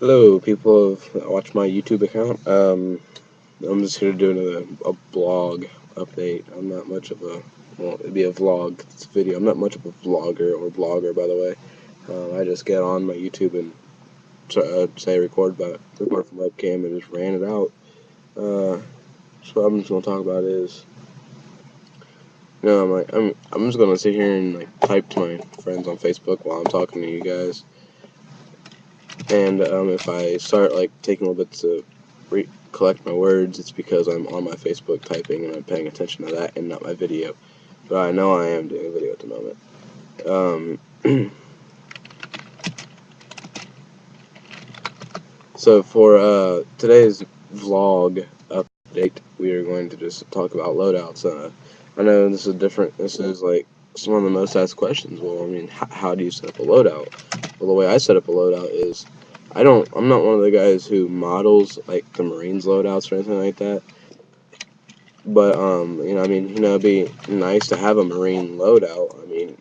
Hello, people who watch my YouTube account. I'm just here doing a blog update. I'm not much of a, well, it'd be a vlog. It's a video. I'm not much of a vlogger or blogger, by the way. I just get on my YouTube and say record from webcam and just ran it out. So what I'm just gonna talk about is, I'm just gonna sit here and like type to my friends on Facebook while I'm talking to you guys. And if I start like taking a little bit to collect my words, it's because I'm on my Facebook typing and I'm paying attention to that and not my video. But I know I am doing a video at the moment. So for today's vlog update, we are going to just talk about loadouts. I know this is different. This is like some of the most asked questions. Well, I mean, how do you set up a loadout? Well, the way I set up a loadout is I'm not one of the guys who models like the Marines loadouts or anything like that. But it'd be nice to have a Marine loadout. I mean,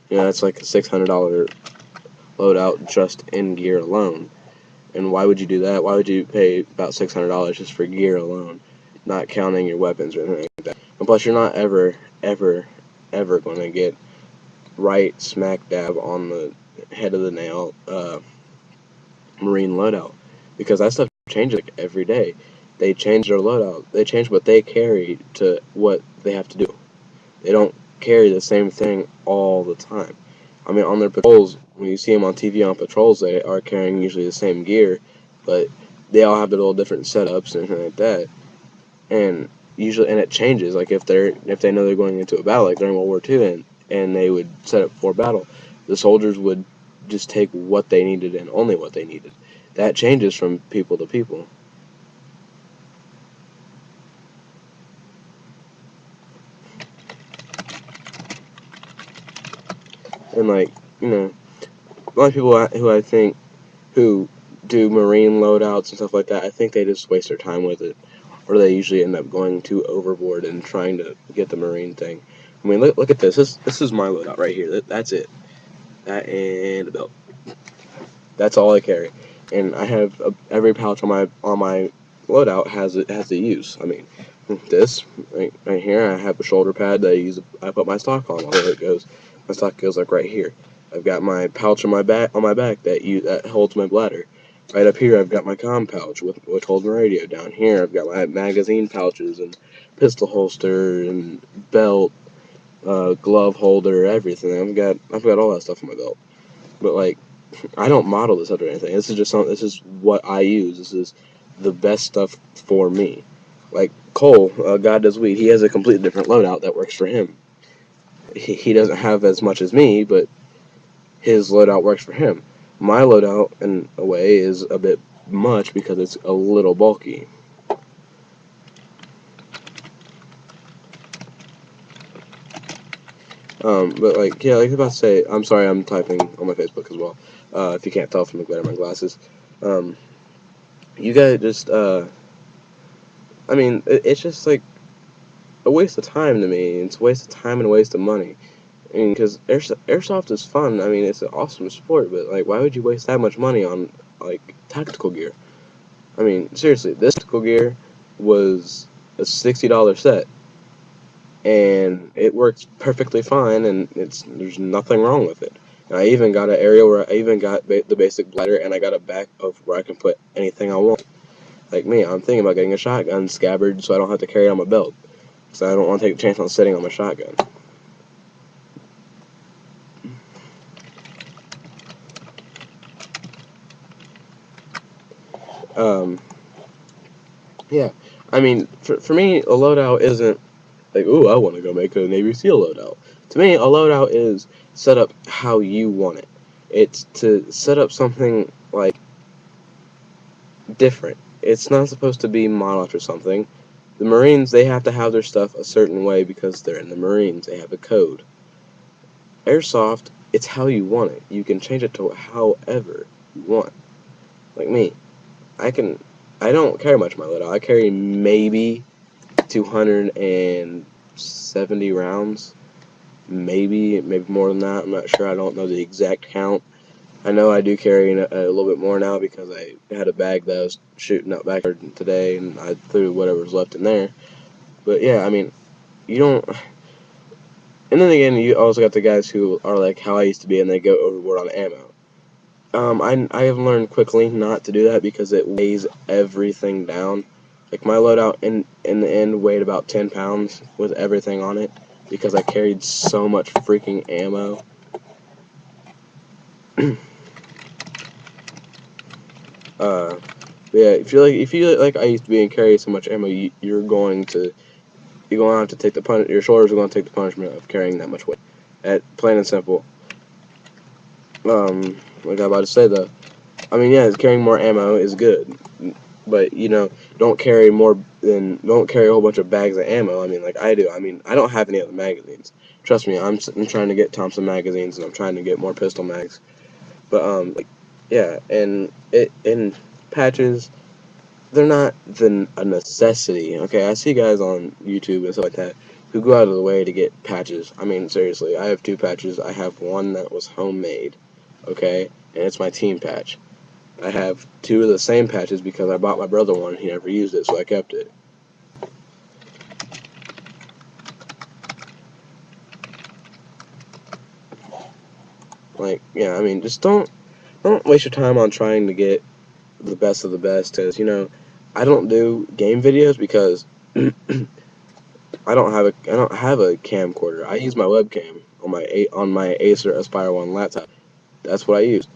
that's like a $600 loadout just in gear alone. And why would you do that? Why would you pay about $600 just for gear alone, not counting your weapons or anything like that? And plus, you're not ever, ever going to get right smack dab on the head of the nail Marine loadout, because that stuff changes like every day. They change their loadout. They change what they carry to what they have to do. They don't carry the same thing all the time. I mean, on their patrols, when you see them on TV on patrols, they are carrying usually the same gear, but they all have their little different setups and everything like that. And it changes. Like if they know they're going into a battle, like during World War II, and they would set up for battle, the soldiers would just take what they needed and only what they needed. That changes from people to people. And like, a lot of people who do Marine loadouts and stuff like that, I think they just waste their time with it, or they usually end up going too overboard and trying to get the Marine thing. I mean, look at this. This is my loadout right here. That's it. That and a belt. That's all I carry, and I have every pouch on my loadout has a use. I mean, this right here, I have a shoulder pad that I put my stock on. Where it goes, my stock goes like right here. I've got my pouch on my back that holds my bladder. Right up here, I've got my comm pouch which holds my radio. Down here, I've got my magazine pouches and pistol holster and belt, glove holder, everything. I've got all that stuff in my belt. But like, I don't model this after anything. This is just something. This is what I use. This is the best stuff for me. Like Cole, God Does Weed. He has a completely different loadout that works for him. He doesn't have as much as me, but his loadout works for him. My loadout, in a way, is a bit much because it's a little bulky. But like, yeah, like I was about to say, I'm sorry, I'm typing on my Facebook as well. If you can't tell from the glare of my glasses, you guys just, I mean, it's just like a waste of time to me. It's a waste of time and a waste of money. I mean, because airsoft is fun. I mean, it's an awesome sport, but like, why would you waste that much money on like tactical gear? I mean, seriously, this tactical gear was a $60 set, and it works perfectly fine, and there's nothing wrong with it. And I even got an area where I even got the basic bladder, and I got a back of where I can put anything I want. Like me, I'm thinking about getting a shotgun scabbard so I don't have to carry it on my belt, so I don't want to take a chance on sitting on my shotgun. Um, yeah, I mean, for me, a loadout isn't like, ooh, I want to go make a Navy SEAL loadout. To me, a loadout is set up how you want it. It's to set up something like different. It's not supposed to be modeled or something. The Marines, they have to have their stuff a certain way because they're in the Marines. They have a code. Airsoft, it's how you want it. You can change it to however you want. Like me, I don't carry much of my loadout. I carry maybe 270 rounds. Maybe more than that. I'm not sure. I don't know the exact count. I know I do carry a little bit more now because I had a bag that I was shooting out backyard today, and I threw whatever was left in there. But yeah, I mean, you don't. And then again, you also got the guys who are like how I used to be, and they go overboard on ammo. I have learned quickly not to do that because it weighs everything down. Like my loadout in the end weighed about 10 pounds with everything on it because I carried so much freaking ammo. uh, yeah, if you like I used to be and carry so much ammo, you're going to have to take your shoulders are going to take the punishment of carrying that much weight. At plain and simple. Like I was about to say though, I mean yeah, carrying more ammo is good, but don't carry don't carry a whole bunch of bags of ammo. I mean like I do. I mean I don't have any other magazines. Trust me, I'm trying to get Thompson magazines and I'm trying to get more pistol mags. But like yeah, and patches, they're not a necessity. Okay, I see guys on YouTube and stuff like that who go out of the way to get patches. I mean, seriously, I have two patches. I have one that was homemade, okay, and it's my team patch. I have two of the same patches because I bought my brother one and he never used it, so I kept it. Like, yeah, I mean, just don't waste your time on trying to get the best of the best, because I don't do game videos because I don't have a camcorder. I use my webcam on my Acer Aspire 1 laptop. That's what I use.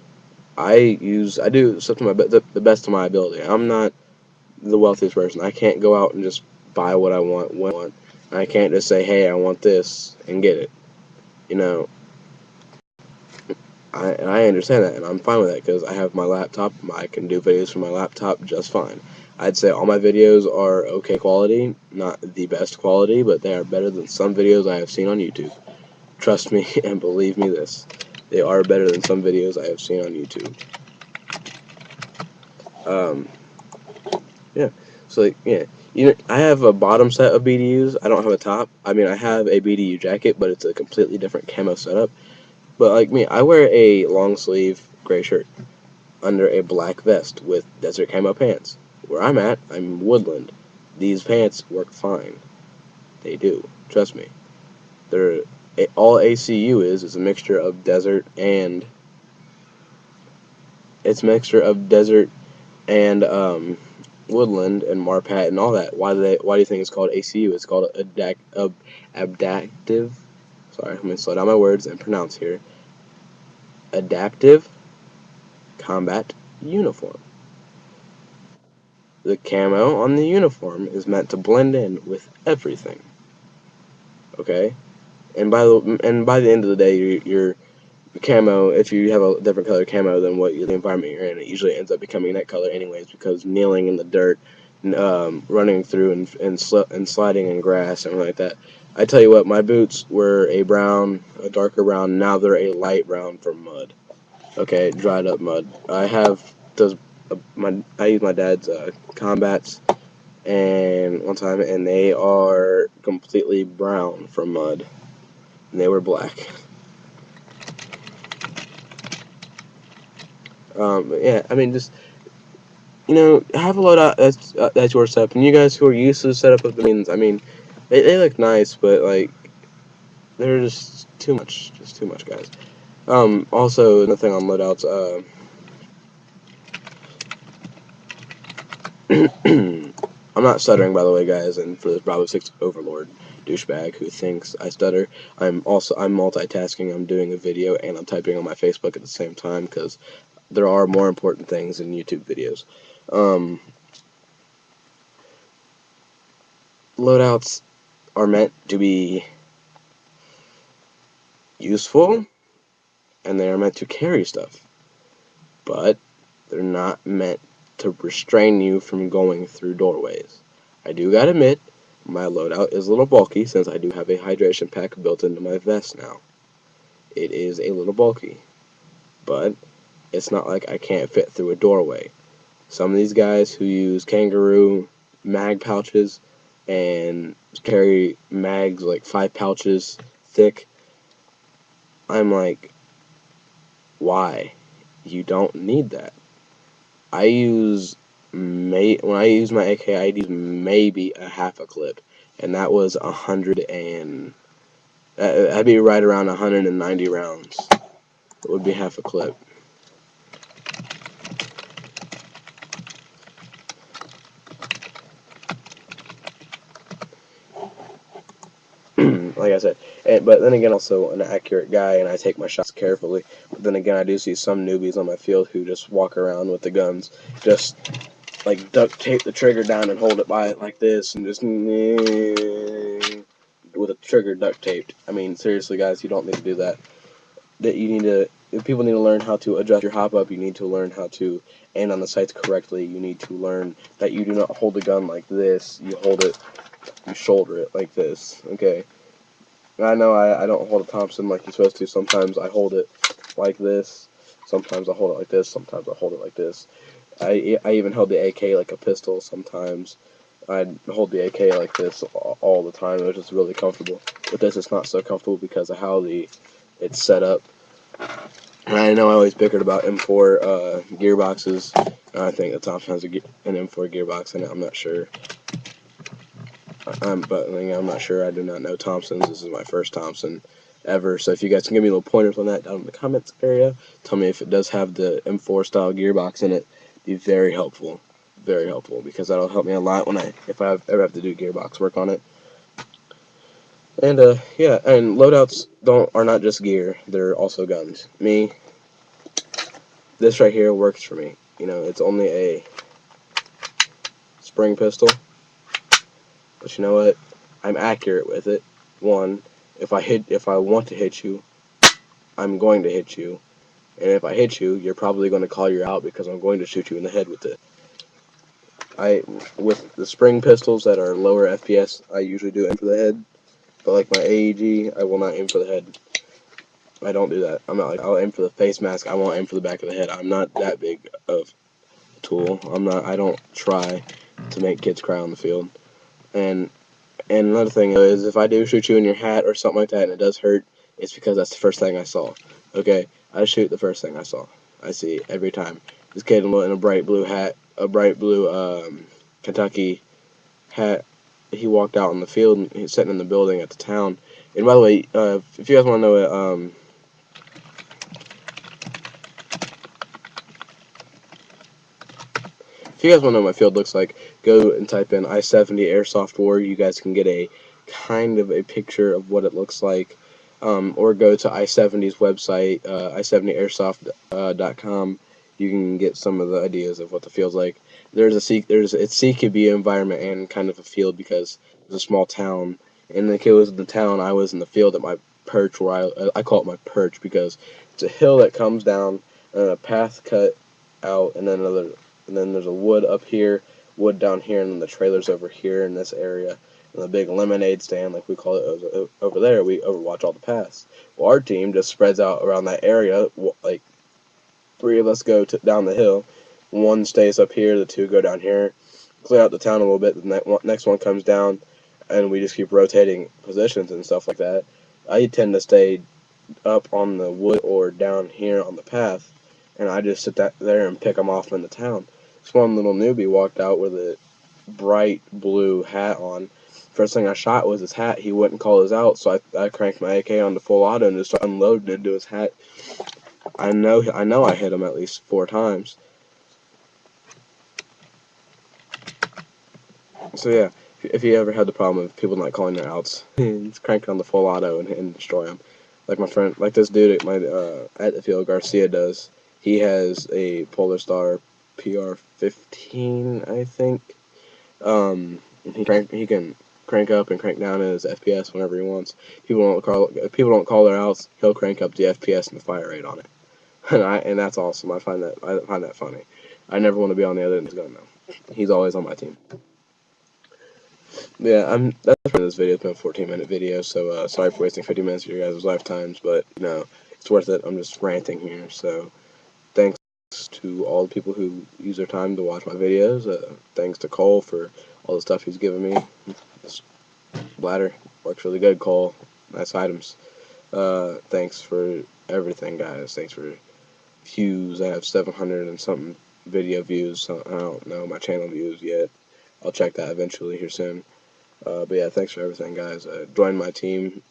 I do stuff to the best of my ability. I'm not the wealthiest person. I can't go out and just buy what I want when I want. I can't just say, "Hey, I want this," and get it. You know, I understand that, and I'm fine with that because I have my laptop. I can do videos from my laptop just fine. I'd say all my videos are okay quality, not the best quality, but they are better than some videos I have seen on YouTube. Trust me and believe me this. They are better than some videos I have seen on YouTube. Um, yeah. So, like, yeah. I have a bottom set of BDUs. I don't have a top. I mean, I have a BDU jacket, but it's a completely different camo setup. But, like me, I wear a long sleeve gray shirt under a black vest with desert camo pants. Where I'm at, I'm woodland. These pants work fine. They do. Trust me. They're all ACU is a mixture of desert and woodland and marpat and all that. Why do you think it's called ACU? It's called adaptive. Sorry, let me slow down my words and pronounce here. Adaptive combat uniform. The camo on the uniform is meant to blend in with everything. Okay, and by the end of the day, your camo, if you have a different color camo than the environment you're in, it usually ends up becoming that color anyways because kneeling in the dirt, running through and sliding in grass and like that. I tell you what, my boots were a darker brown. Now they're a light brown from mud. Okay, dried up mud. I use my dad's combats and one time, and they are completely brown from mud, and they were black. But yeah, I mean, just have a loadout that's your setup, and you guys who are used to the setup of the means, I mean, they look nice, but like they're just too much, guys. Also another thing on loadouts, I'm not stuttering, by the way, guys, and for the Bravo 6 overlord douchebag who thinks I stutter, I'm multitasking. I'm doing a video and I'm typing on my Facebook at the same time because there are more important things in YouTube videos. Um, Loadouts are meant to be useful and they are meant to carry stuff, but they're not meant to restrain you from going through doorways. I do gotta admit, my loadout is a little bulky since I do have a hydration pack built into my vest now. It is a little bulky, but it's not like I can't fit through a doorway. Some of these guys who use kangaroo mag pouches and carry mags like 5 pouches thick, I'm like, why? You don't need that. When I use my AK, I use maybe a half a clip, and that was 100 and that'd be right around 190 rounds. It would be half a clip. Like I said, but then again, also an accurate guy, and I take my shots carefully. But then again, I do see some newbies on my field who just walk around with the guns, just like duct tape the trigger down and hold it by it like this, and just with a trigger duct taped. I mean, seriously, guys, you don't need to do that. If people need to learn how to adjust your hop up. You need to learn how to aim on the sights correctly. You need to learn that you do not hold the gun like this. You hold it, you shoulder it like this. Okay. I know I don't hold a Thompson like you're supposed to. Sometimes I hold it like this. Sometimes I hold it like this. Sometimes I hold it like this. I even held the AK like a pistol sometimes. I'd hold the AK like this all the time. It was just really comfortable. With this, it's not so comfortable because of how it's set up. And I know I always bickered about M4 gearboxes. I think the Thompson has an M4 gearbox in it. I'm not sure. I'm not sure. I do not know Thompsons. This is my first Thompson ever. So if you guys can give me little pointers on that down in the comments area, tell me if it does have the M4 style gearbox in it. Be very helpful, because that'll help me a lot if I ever have to do gearbox work on it. And yeah, and loadouts are not just gear; they're also guns. This right here works for me. You know, it's only a spring pistol, but you know what? I'm accurate with it. One, if I want to hit you, I'm going to hit you. And if I hit you, you're probably going to call you out because I'm going to shoot you in the head with it. With the spring pistols that are lower FPS, I usually do aim for the head. But like my AEG, I will not aim for the head. I don't do that. I'm not like, I'll aim for the face mask. I won't aim for the back of the head. I'm not that big of a tool. I don't try to make kids cry on the field. And another thing is, if I do shoot you in your hat or something like that and it does hurt, it's because that's the first thing I saw. Okay? I shoot the first thing I saw. I see every time. This kid in a bright blue hat, a bright blue Kentucky hat, he walked out in the field and he's sitting in the building at the town. And by the way, if you guys want to know what, if you guys want to know what my field looks like, go and type in I-70 Airsoft War. You guys can get a kind of a picture of what it looks like. Or go to I-70's website, i70airsoft.com. You can get some of the ideas of what the field's like. It's CQB environment and kind of a field because it's a small town. And the kid was in the town, I was in the field at my perch, where I call it my perch because it's a hill that comes down and a path cut out, and then there's a wood up here, wood down here, and then the trailer's over here in this area. And the big lemonade stand, like we call it over there, we overwatch all the paths. Well, our team just spreads out around that area. Like, 3 of us go down the hill. 1 stays up here, the 2 go down here. Clear out the town a little bit. The next one comes down, and we just keep rotating positions and stuff like that. I tend to stay up on the wood or down here on the path, and I just sit there and pick them off in the town. This one little newbie walked out with a bright blue hat on. First thing I shot was his hat. He wouldn't call us out, so I cranked my AK on to full auto and just unloaded into his hat. I know I hit him at least 4 times. So yeah, if you ever had the problem of people not calling their outs, just crank it on the full auto and destroy them. Like my friend, like this dude at the field, Garcia does. He has a Polar Star PR-15, I think. He can crank up and crank down his FPS whenever he wants. If people don't call their outs, he'll crank up the FPS and the fire rate on it, and that's awesome. I find that funny. I never want to be on the other end of his gun though. He's always on my team. Yeah, that's for this video. It's been a 14-minute video, so sorry for wasting 50 minutes of your guys' lifetimes, but it's worth it. I'm just ranting here, so thanks to all the people who use their time to watch my videos. Thanks to Cole for all the stuff he's given me. This bladder works really good, Cole. Nice items. Thanks for everything, guys. Thanks for views. I have 700 and something video views. So I don't know my channel views yet. I'll check that eventually here soon. But yeah, thanks for everything, guys. Join my team,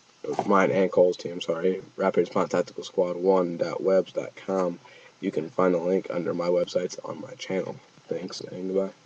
mine and Cole's team, sorry, Rapid Response Tactical Squad 1.webs.com. You can find the link under my websites on my channel. Thanks, and goodbye.